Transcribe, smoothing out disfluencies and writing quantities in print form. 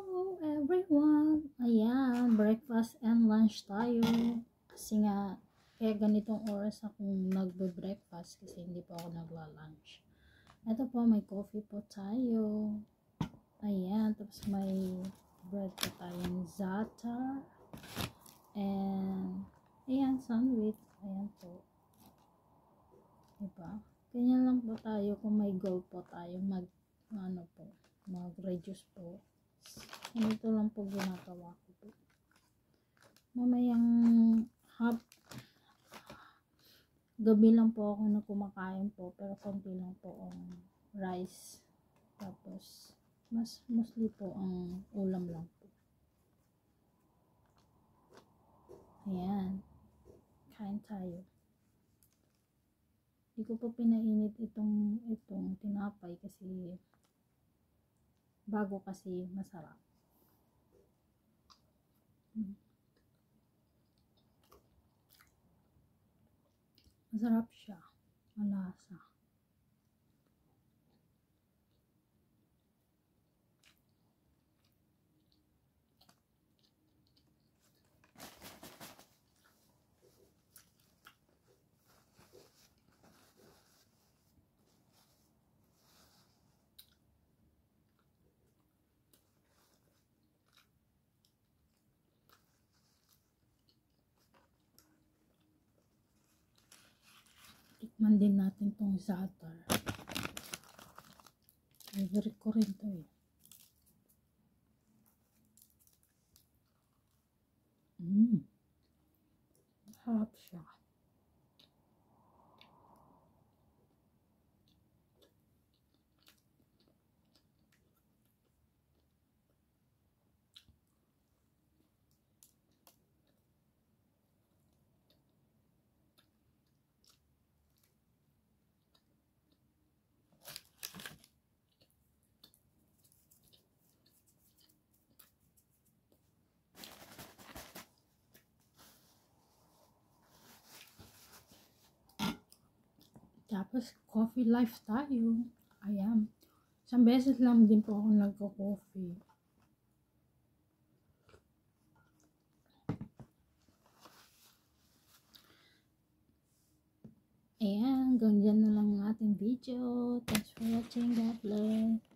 Hello everyone! Ayan, breakfast and lunch tayo. Kasi nga, kaya ganitong oras akong nagbe-breakfast kasi hindi po ako nagla-lunch. Ito po, may coffee po tayo. Ayan, tapos may bread po tayong za'atar. And, ayan, sandwich. Ayan po. Diba? Ganyan lang po tayo kung may goal po tayo mag-reduce po. Ganito lang po ginagawa ko po. Mamayang gabi lang po ako na kumakain po, pero konti lang po ang rice. Tapos mostly po ang ulam lang po. Ayan, kain tayo. Hindi ko po pinainit itong tinapay kasi bago kasi masarap. Masarap siya. Malasa. Tikman din natin tong za'atar. Favorite ko rin to eh. Sarap siya. Tapos, coffee life tayo. Ayan. Isang beses lang din po ako nagko-coffee. Ayan, ganyan na lang ang ating video. Thanks for watching. God bless.